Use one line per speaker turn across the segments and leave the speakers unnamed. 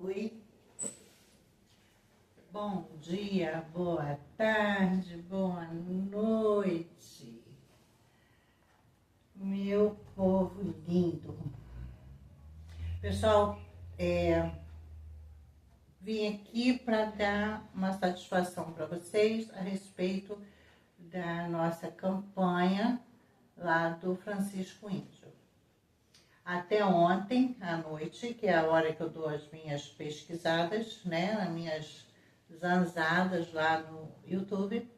Oi, bom dia, boa tarde, boa noite, meu povo lindo. Pessoal, vim aqui para dar uma satisfação para vocês a respeito da nossa campanha lá do Francisco Índio. Até ontem à noite, que é a hora que eu dou as minhas pesquisadas, né, as minhas zanzadas lá no YouTube,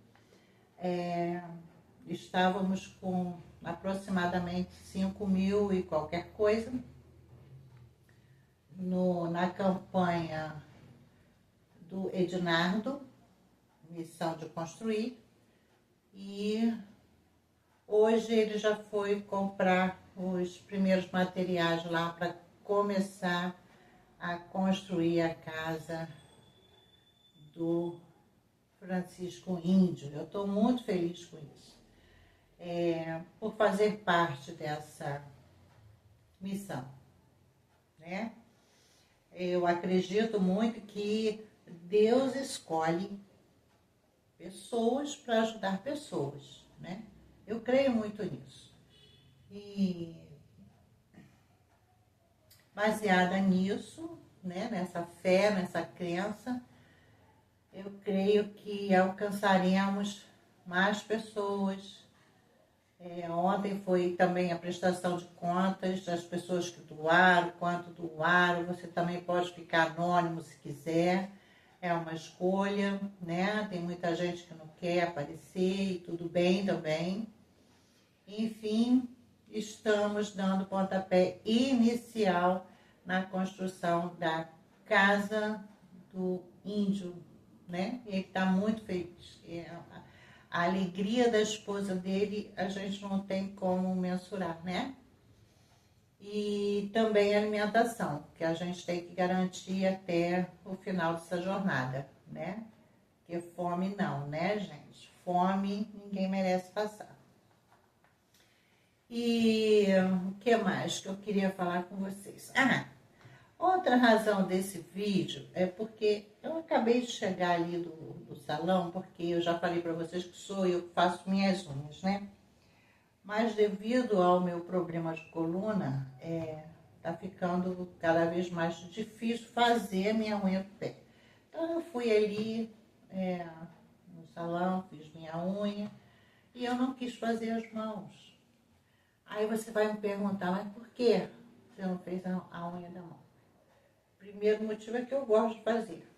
estávamos com aproximadamente 5.000 e qualquer coisa na campanha do Ednardo, Missão de Construir, e hoje ele já foi comprar os primeiros materiais lá para começar a construir a casa do Francisco Índio. Eu estou muito feliz com isso, por fazer parte dessa missão, né? Eu acredito muito que Deus escolhe pessoas para ajudar pessoas, né? Eu creio muito nisso. E baseada nisso, né, nessa fé, nessa crença, eu creio que alcançaremos mais pessoas. Ontem foi também a prestação de contas das pessoas que doaram, quanto doaram. Você também pode ficar anônimo se quiser, é uma escolha, né? Tem muita gente que não quer aparecer e tudo bem também. Enfim, estamos dando pontapé inicial na construção da casa do Índio, né? E ele está muito feliz. A alegria da esposa dele a gente não tem como mensurar, né? E também a alimentação, que a gente tem que garantir até o final dessa jornada, né? Porque fome não, né, gente? Fome ninguém merece passar. E o que mais que eu queria falar com vocês? Outra razão desse vídeo é porque eu acabei de chegar ali do salão, porque eu já falei para vocês que sou eu que faço minhas unhas, né? Mas devido ao meu problema de coluna, tá ficando cada vez mais difícil fazer a minha unha do pé. Então eu fui ali no salão, fiz minha unha e eu não quis fazer as mãos. Aí você vai me perguntar, mas por que você não fez a unha da mão? Primeiro motivo é que eu gosto de fazer.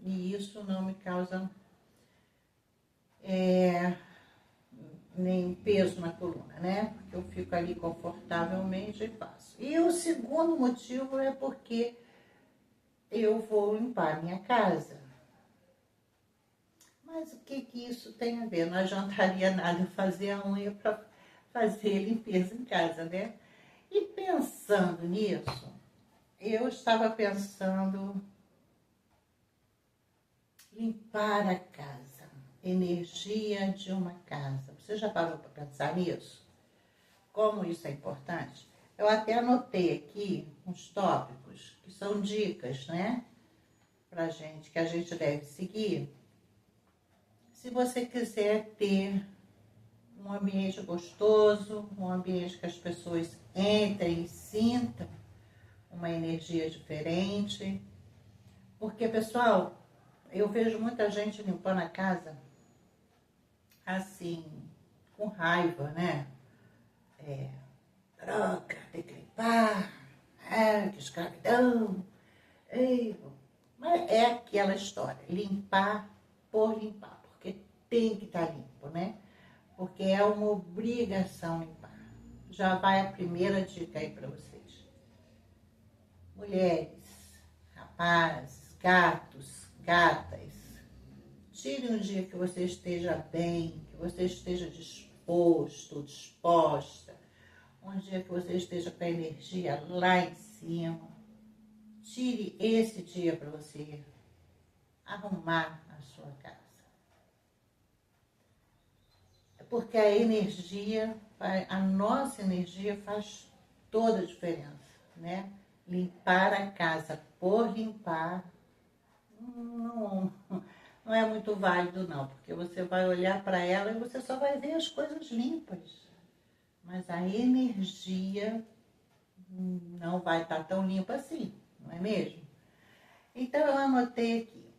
E isso não me causa nem peso na coluna, né? Porque eu fico ali confortavelmente e faço. E o segundo motivo é porque eu vou limpar minha casa. Mas o que isso tem a ver? Não adiantaria nada fazer a unha para fazer limpeza em casa, né? E pensando nisso, eu estava pensando limpar a casa, energia de uma casa. Você já parou para pensar nisso? Como isso é importante? Eu até anotei aqui uns tópicos que são dicas, né? Pra gente, que a gente deve seguir. Se você quiser ter um ambiente gostoso, um ambiente que as pessoas entrem e sintam uma energia diferente. Porque, pessoal, eu vejo muita gente limpando a casa assim, com raiva, né? Troca, tem que limpar, que escravidão. Mas é aquela história, limpar por limpar, porque tem que estar limpo, né? Porque é uma obrigação limpar. Já vai a primeira dica aí para vocês. Mulheres, rapazes, gatos, gatas, tire um dia que você esteja bem, que você esteja disposto, disposta, um dia que você esteja com a energia lá em cima. Tire esse dia para você arrumar a sua casa. Porque a energia, a nossa energia faz toda a diferença, né? limpar a casa por limpar não, não é muito válido não, porque você vai olhar para ela e você só vai ver as coisas limpas. Mas a energia não vai estar tão limpa assim, não é mesmo? Então eu anotei aqui.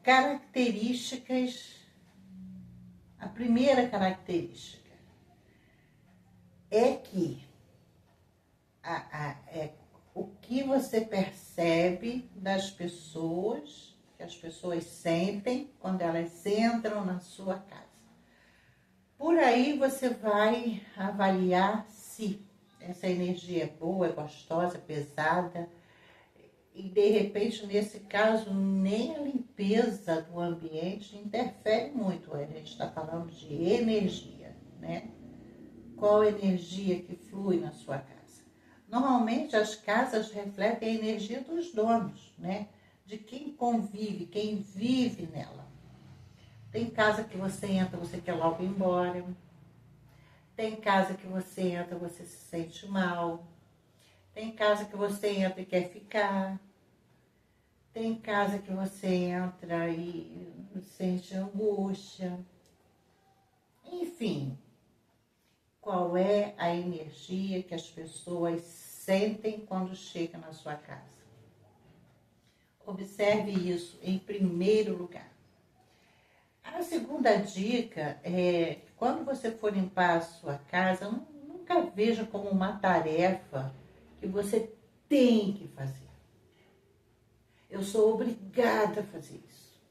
Características. A primeira característica é que o que você percebe das pessoas, que as pessoas sentem quando elas entram na sua casa. Por aí você vai avaliar se essa energia é boa, é gostosa, é pesada. E de repente, nesse caso, nem a limpeza do ambiente interfere muito. A gente está falando de energia, né? Qual energia que flui na sua casa? Normalmente as casas refletem a energia dos donos, né? De quem convive, quem vive nela. Tem casa que você entra, você quer logo ir embora. Tem casa que você entra, você se sente mal. Tem casa que você entra e quer ficar. Tem casa que você entra e sente angústia. Enfim, qual é a energia que as pessoas sentem quando chegam na sua casa? Observe isso em primeiro lugar. A segunda dica é, quando você for limpar a sua casa, nunca veja como uma tarefa que você tem que fazer. Eu sou obrigada a fazer isso.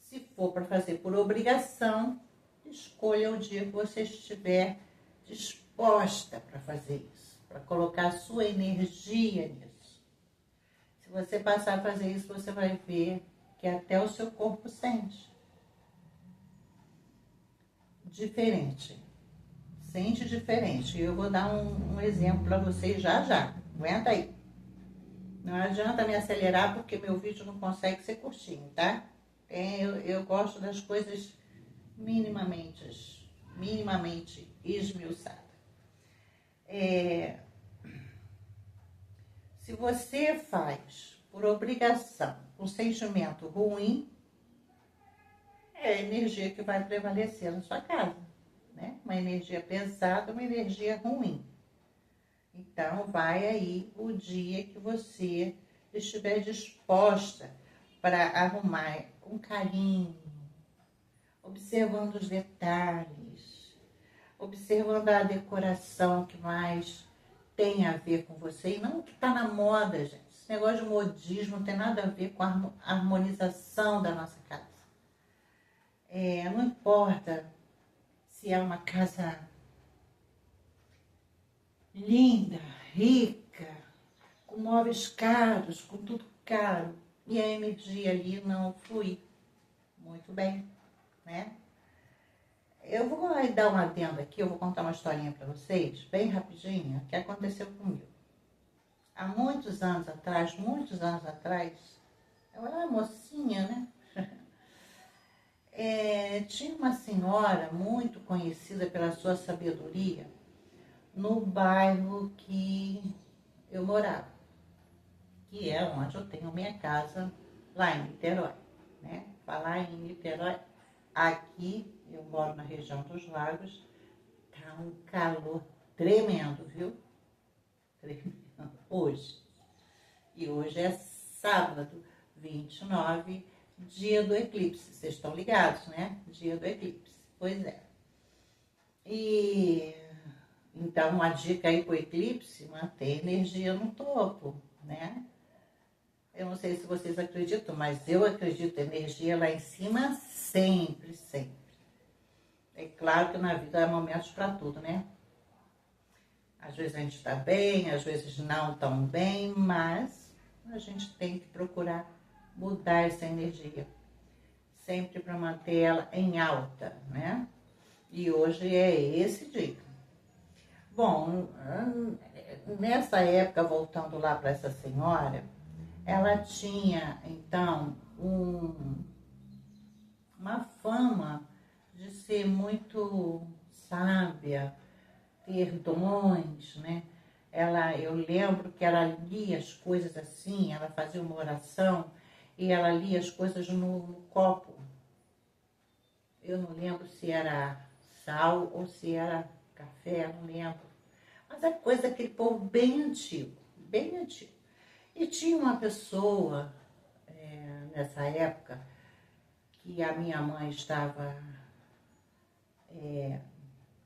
Se for para fazer por obrigação, escolha o dia que você estiver disposta para fazer isso, para colocar a sua energia nisso. Se você passar a fazer isso, você vai ver que até o seu corpo sente diferente. Sente diferente. Eu vou dar um exemplo para vocês já. Aguenta aí. Não adianta me acelerar porque meu vídeo não consegue ser curtinho, tá? Eu gosto das coisas minimamente esmiuçadas. Se você faz por obrigação um sentimento ruim, é a energia que vai prevalecer na sua casa, né? Uma energia pesada, uma energia ruim. Então, vai aí o dia que você estiver disposta para arrumar com carinho, observando os detalhes, observando a decoração que mais tem a ver com você e não o que está na moda, gente. Esse negócio de modismo não tem nada a ver com a harmonização da nossa casa. Não importa se é uma casa linda, rica, com móveis caros, com tudo caro, e a energia ali não flui muito bem, né? Eu vou dar uma adenda aqui, eu vou contar uma historinha para vocês, bem rapidinho, que aconteceu comigo. Há muitos anos atrás, eu era mocinha, né? Tinha uma senhora muito conhecida pela sua sabedoria no bairro que eu morava, que é onde eu tenho minha casa, lá em Niterói, né? Falar em Niterói, aqui eu moro na região dos Lagos, tá um calor tremendo, viu? Tremendo. Hoje. E hoje é sábado, 29, dia do eclipse. Vocês estão ligados, né? Dia do eclipse. Pois é. E então, uma dica aí pro eclipse, manter energia no topo, né? Eu não sei se vocês acreditam, mas eu acredito energia lá em cima sempre, sempre. É claro que na vida há momentos para tudo, né? Às vezes a gente está bem, às vezes não tão bem, mas a gente tem que procurar mudar essa energia. Sempre para manter ela em alta, né? E hoje é esse dia. Bom, nessa época, voltando lá para essa senhora, ela tinha, então, uma fama de ser muito sábia, ter dons, né? Eu lembro que ela lia as coisas assim, ela fazia uma oração e ela lia as coisas no copo. Eu não lembro se era sal ou se era café, não lembro. Mas é coisa daquele povo bem antigo, bem antigo. E tinha uma pessoa, nessa época, que a minha mãe estava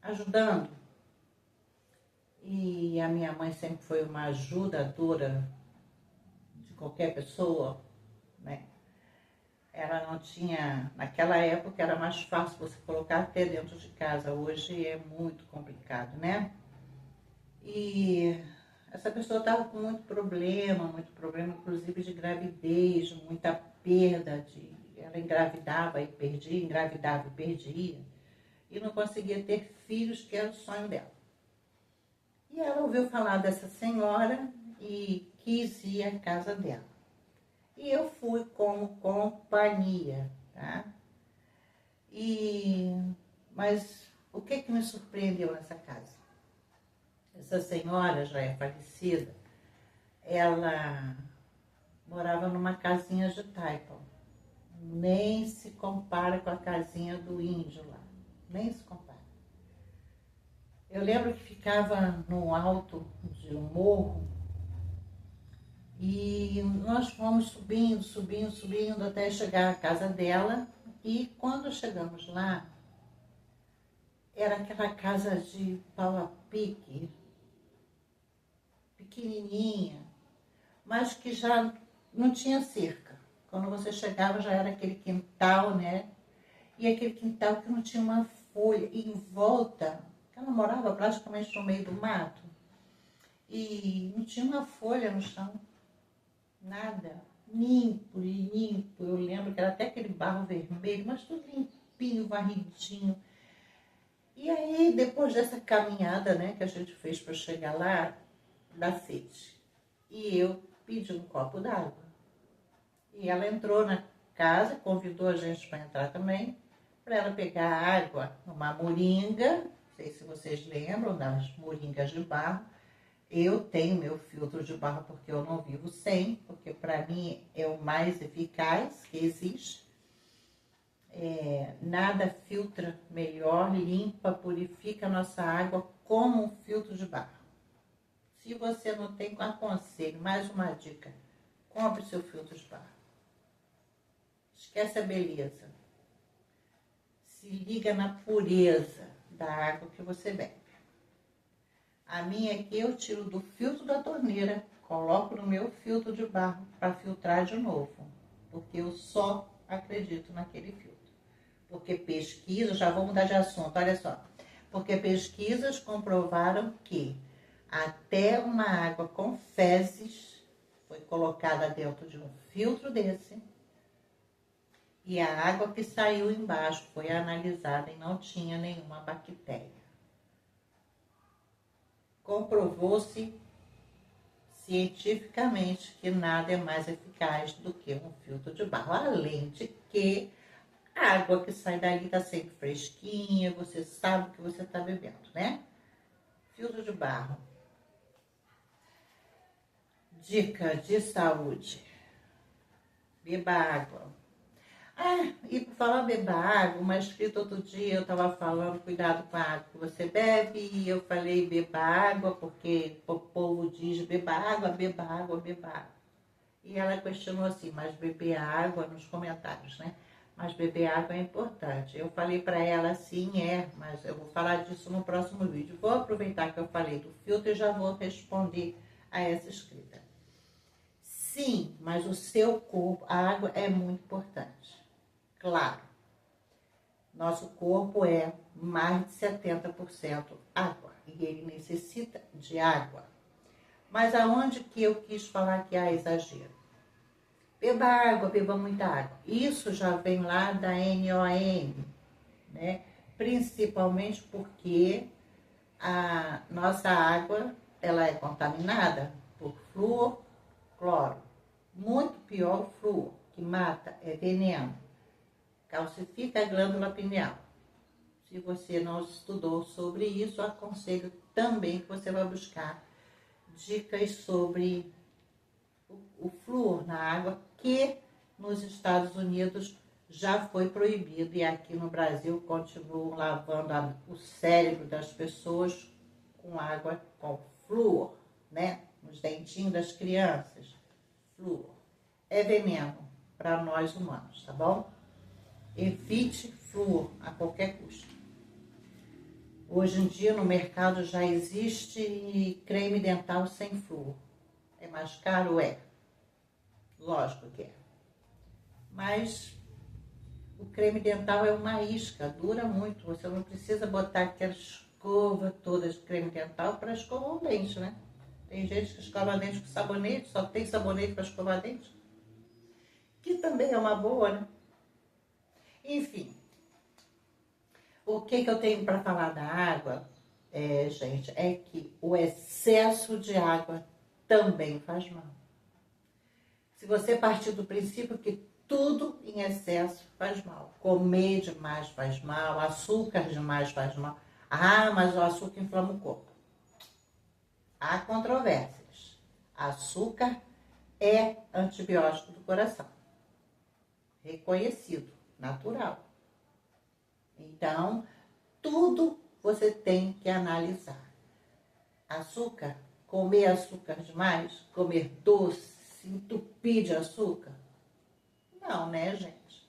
ajudando. E a minha mãe sempre foi uma ajudadora de qualquer pessoa, né? Ela não tinha, naquela época era mais fácil você colocar até dentro de casa, hoje é muito complicado, né? E essa pessoa estava com muito problema, inclusive de gravidez, muita perda, ela engravidava e perdia, engravidava e perdia, e não conseguia ter filhos, que era o sonho dela. E ela ouviu falar dessa senhora e quis ir à casa dela. E eu fui como companhia, tá? Mas o que me surpreendeu nessa casa? Essa senhora já é falecida, ela morava numa casinha de taipa. Nem se compara com a casinha do índio lá, nem se compara. Eu lembro que ficava no alto de um morro e nós fomos subindo até chegar à casa dela. E quando chegamos lá, era aquela casa de pau a pique, pequenininha, mas que já não tinha cerca. Quando você chegava já era aquele quintal, né? E aquele quintal que não tinha uma folha. E em volta, ela morava praticamente no meio do mato. E não tinha uma folha no chão. Nada. Limpo, limpo. Eu lembro que era até aquele barro vermelho, mas tudo limpinho, varridinho. E aí, depois dessa caminhada, né, que a gente fez para chegar lá, dá sede. E eu pedi um copo d'água. E ela entrou na casa, convidou a gente para entrar também, para ela pegar água numa moringa. Não sei se vocês lembram das moringas de barro. Eu tenho meu filtro de barro porque eu não vivo sem, porque para mim é o mais eficaz que existe. Nada filtra melhor, limpa, purifica a nossa água como um filtro de barro. Se você não tem, aconselho, mais uma dica, compre seu filtro de barro. Esquece a beleza. Se liga na pureza da água que você bebe. A minha aqui eu tiro do filtro da torneira, coloco no meu filtro de barro para filtrar de novo, porque eu só acredito naquele filtro. Porque pesquisas, já vou mudar de assunto, olha só. Porque pesquisas comprovaram que até uma água com fezes foi colocada dentro de um filtro desse e a água que saiu embaixo foi analisada e não tinha nenhuma bactéria. Comprovou-se cientificamente que nada é mais eficaz do que um filtro de barro, além de que a água que sai dali está sempre fresquinha, você sabe o que você está bebendo, né? Filtro de barro. Dica de saúde. Beba água. E por falar beba água, uma escrita outro dia eu estava falando, cuidado com a água que você bebe, e eu falei beba água, porque o povo diz beba água, beba água, beba água. E ela questionou assim, mas beber água nos comentários, né? Mas beber água é importante. Eu falei para ela assim, mas eu vou falar disso no próximo vídeo. Vou aproveitar que eu falei do filtro e já vou responder a essa escrita. Sim, mas o seu corpo, a água é muito importante. Claro, nosso corpo é mais de 70% água e ele necessita de água. Mas aonde que eu quis falar que há exagero? Beba água, beba muita água. Isso já vem lá da NOM, né? Principalmente porque a nossa água, ela é contaminada por flúor, cloro. Muito pior o flúor, que mata, é veneno. Calcifica a glândula pineal. Se você não estudou sobre isso, aconselho também que você vai buscar dicas sobre o flúor na água, que nos Estados Unidos já foi proibido e aqui no Brasil continuam lavando o cérebro das pessoas com água com flúor, né? Nos dentinhos das crianças. Flúor é veneno para nós humanos, tá bom? Evite flúor a qualquer custo. Hoje em dia no mercado já existe creme dental sem flúor. É mais caro? É. Lógico que é. Mas o creme dental é uma isca, dura muito. Você não precisa botar aquela escova toda de creme dental para escovar o dente, né? Tem gente que escova dente com sabonete, só tem sabonete para escovar dente. Que também é uma boa, né? Enfim. O que eu tenho para falar da água, gente, é que o excesso de água também faz mal. Se você partir do princípio que tudo em excesso faz mal. Comer demais faz mal, açúcar demais faz mal. Ah, mas o açúcar inflama o corpo. Há controvérsias. Açúcar é antibiótico do coração. Reconhecido, natural. Então, tudo você tem que analisar. Açúcar, comer açúcar demais, comer doce, se entupir de açúcar. Não, né, gente?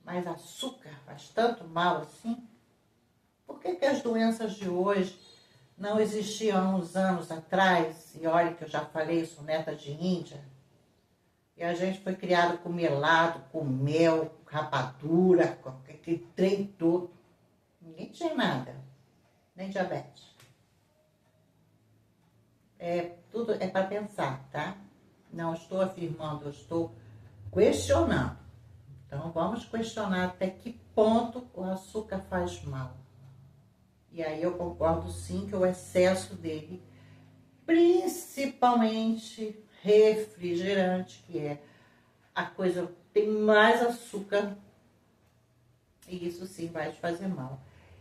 Mas açúcar faz tanto mal assim? Por que as doenças de hoje não existiam há uns anos atrás? E olha que eu já falei, sou neta de Índia. E a gente foi criado com melado, com mel, com rapadura, com aquele trem todo. Ninguém tinha nada, nem diabetes. Tudo é para pensar, tá? Não estou afirmando, eu estou questionando. Então vamos questionar até que ponto o açúcar faz mal. E aí eu concordo sim que o excesso dele, principalmente refrigerante, que é a coisa que tem mais açúcar, e isso sim vai te fazer mal.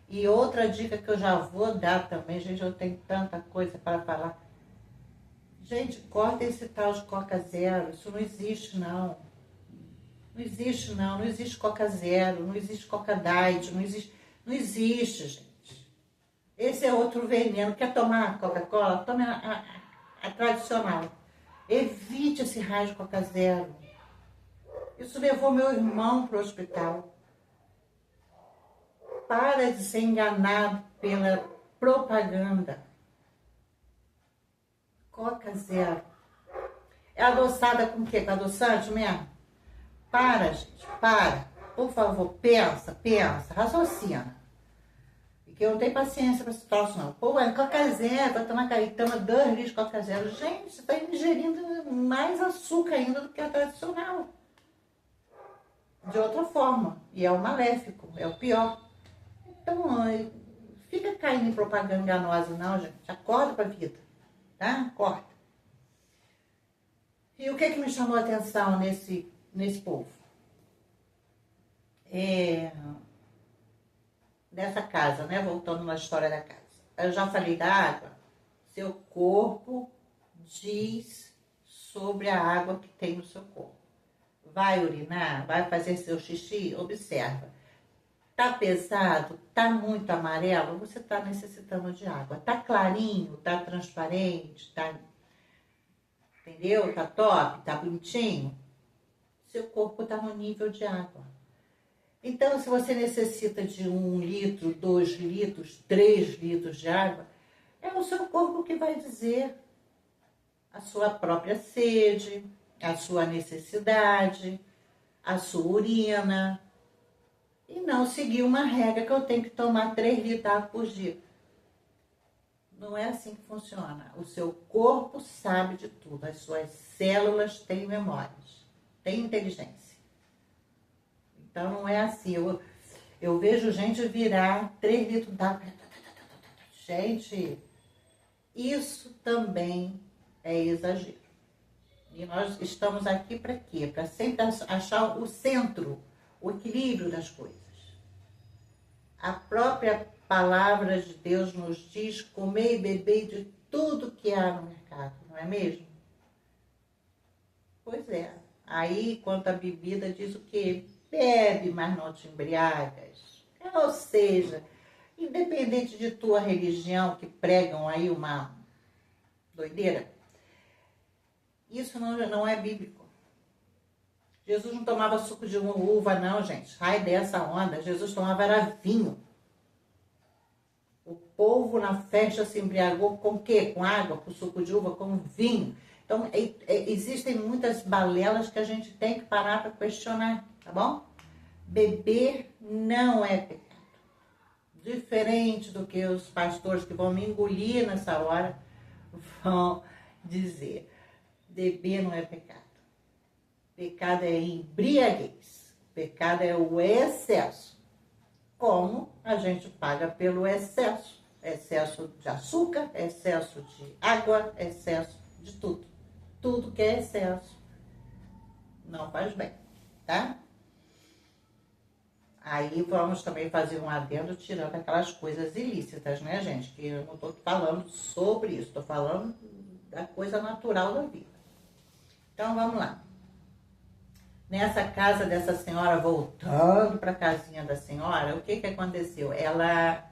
E outra dica que eu já vou dar também, gente, eu tenho tanta coisa para falar. Gente, corta esse tal de Coca Zero, isso não existe não. Não existe não, não existe Coca Zero, não existe Coca Diet, não existe, gente. Esse é outro veneno. Quer tomar Coca-Cola? Tome a tradicional. Evite esse raio de Coca Zero. Isso levou meu irmão para o hospital. Para de ser enganado pela propaganda. Coca Zero. É adoçada com o quê? Com adoçante mesmo? Para, gente, para. Por favor, pensa, raciocina. Porque eu não tenho paciência para esse troço, não. Pô, é Coca Zero, vai tomar caritama, 2 litros de Coca Zero. Gente, você está ingerindo mais açúcar ainda do que a tradicional. De outra forma. E é o maléfico, é o pior. Então, fica caindo em propaganda enganosa, não, gente. Acorda para a vida, tá? Acorda. E o que me chamou a atenção nesse povo? Dessa casa, né? Voltando na história da casa. Eu já falei da água. Seu corpo diz sobre a água que tem no seu corpo. Vai urinar? Vai fazer seu xixi? Observa. Tá pesado? Tá muito amarelo? Você tá necessitando de água. Tá clarinho? Tá transparente? Tá... Entendeu? Tá top? Tá bonitinho? Seu corpo tá no nível de água. Então, se você necessita de 1 litro, 2 litros, 3 litros de água, é o seu corpo que vai dizer a sua própria sede, a sua necessidade, a sua urina. E não seguir uma regra que eu tenho que tomar 3 litros de água por dia. Não é assim que funciona. O seu corpo sabe de tudo. As suas células têm memórias, têm inteligência. Então não é assim. Eu vejo gente virar 3 litros d'água. Gente, isso também é exagero. E nós estamos aqui para quê? Para sempre achar o centro, o equilíbrio das coisas. A própria palavra de Deus nos diz: comer e beber de tudo que há no mercado, não é mesmo? Pois é. Aí, quanto à bebida, diz o quê? Bebe, mas não te embriagas. Ou seja, independente de tua religião, que pregam aí uma doideira, isso não é bíblico. Jesus não tomava suco de uva, não, gente. Sai dessa onda. Jesus tomava era vinho. O povo na festa se embriagou com o quê? Com água, com suco de uva, com vinho. Então, existem muitas balelas que a gente tem que parar para questionar, tá bom? Beber não é pecado. Diferente do que os pastores que vão me engolir nessa hora vão dizer. Beber não é pecado. Pecado é embriaguez. Pecado é o excesso. Como a gente paga pelo excesso. Excesso de açúcar, excesso de água, excesso de tudo. Tudo que é excesso não faz bem, tá? Aí vamos também fazer um adendo tirando aquelas coisas ilícitas, né, gente? Que eu não tô falando sobre isso, tô falando da coisa natural da vida. Então, vamos lá. Nessa casa dessa senhora, voltando para a casinha da senhora, o que aconteceu? Ela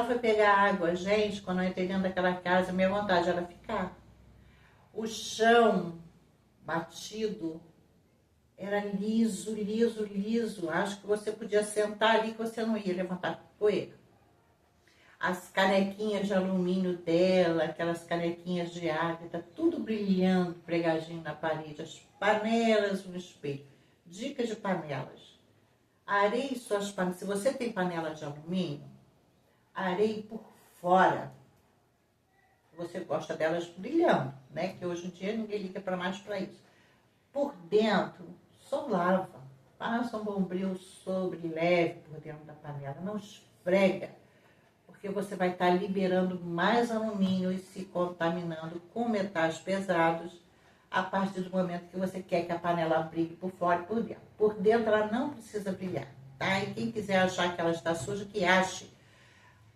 foi pegar água. Gente, quando eu entrei dentro daquela casa, minha vontade era ficar. O chão batido era liso, liso, liso. Acho que você podia sentar ali que você não ia levantar poeira. As canequinhas de alumínio dela, aquelas canequinhas de água, tudo brilhando, pregadinho na parede, as panelas no espelho. Dica de panelas. Areie suas panelas. Se você tem panela de alumínio, areie por fora. Você gosta delas brilhando, né? Que hoje em dia ninguém liga para mais para isso. Por dentro, só lava. Passa um bombril sobre leve por dentro da panela. Não esfrega. Porque você vai estar liberando mais alumínio e se contaminando com metais pesados a partir do momento que você quer que a panela brilhe por fora e por dentro. Por dentro ela não precisa brilhar, tá? E quem quiser achar que ela está suja, que ache.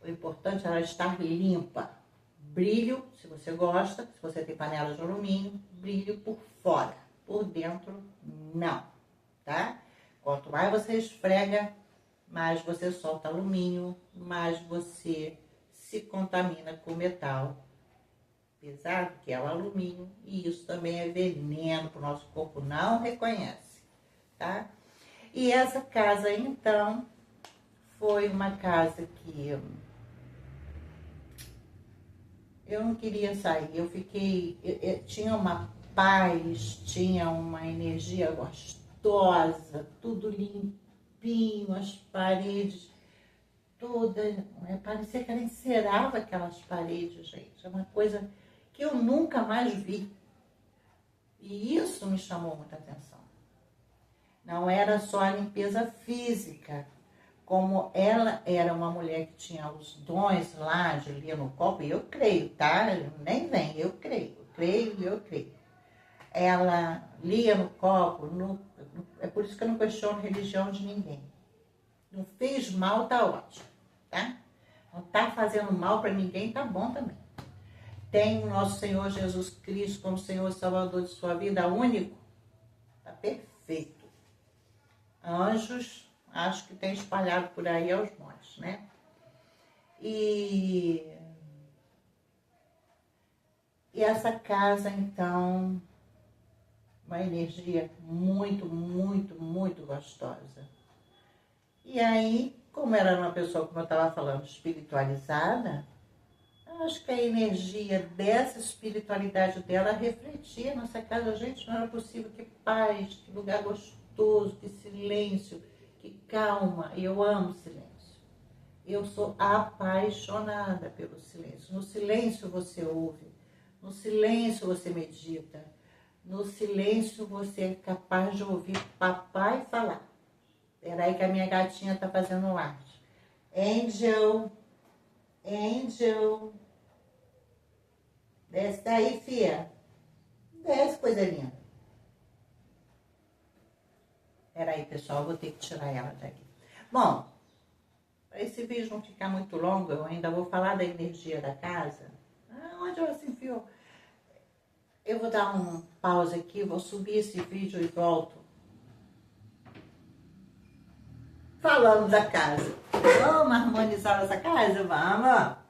O importante é ela estar limpa. Brilho, se você gosta, se você tem panela de alumínio, brilho por fora. Por dentro, não, tá? Quanto mais você esfrega, mais você solta alumínio, mais você se contamina com metal pesado, que é o alumínio, e isso também é veneno para o nosso corpo, não reconhece, tá? E essa casa, então, foi uma casa que eu não queria sair, eu fiquei, tinha uma paz, tinha uma energia gostosa, tudo limpinho, as paredes todas, né? Parecia que ela encerava aquelas paredes, gente, é uma coisa que eu nunca mais vi. E isso me chamou muita atenção. Não era só a limpeza física, como ela era uma mulher que tinha os dons lá de ler no copo, e eu creio, tá? Nem vem, eu creio. Ela lia no copo, é por isso que eu não questiono religião de ninguém. Não fez mal, tá ótimo, tá? Não tá fazendo mal para ninguém, tá bom também. Tem o nosso Senhor Jesus Cristo como Senhor e Salvador de sua vida único, tá perfeito. Anjos, acho que tem espalhado por aí aos montes, né? E essa casa, então, uma energia muito, muito, muito gostosa. E aí, como era uma pessoa, como eu estava falando, espiritualizada, acho que a energia dessa espiritualidade dela refletia nessa casa. Gente, não era possível, que paz, que lugar gostoso, que silêncio, que calma. Eu amo silêncio. Eu sou apaixonada pelo silêncio. No silêncio você ouve, no silêncio você medita, no silêncio você é capaz de ouvir papai falar. Peraí que a minha gatinha tá fazendo arte. Angel, desce daí, fia. Desce, coisa linda. Peraí, pessoal, vou ter que tirar ela daqui. Bom, esse vídeo não ficar muito longo, eu ainda vou falar da energia da casa. Onde ela se enfiou? Eu vou dar um pause aqui, vou subir esse vídeo e volto. Falando da casa. Vamos harmonizar essa casa? Vamos!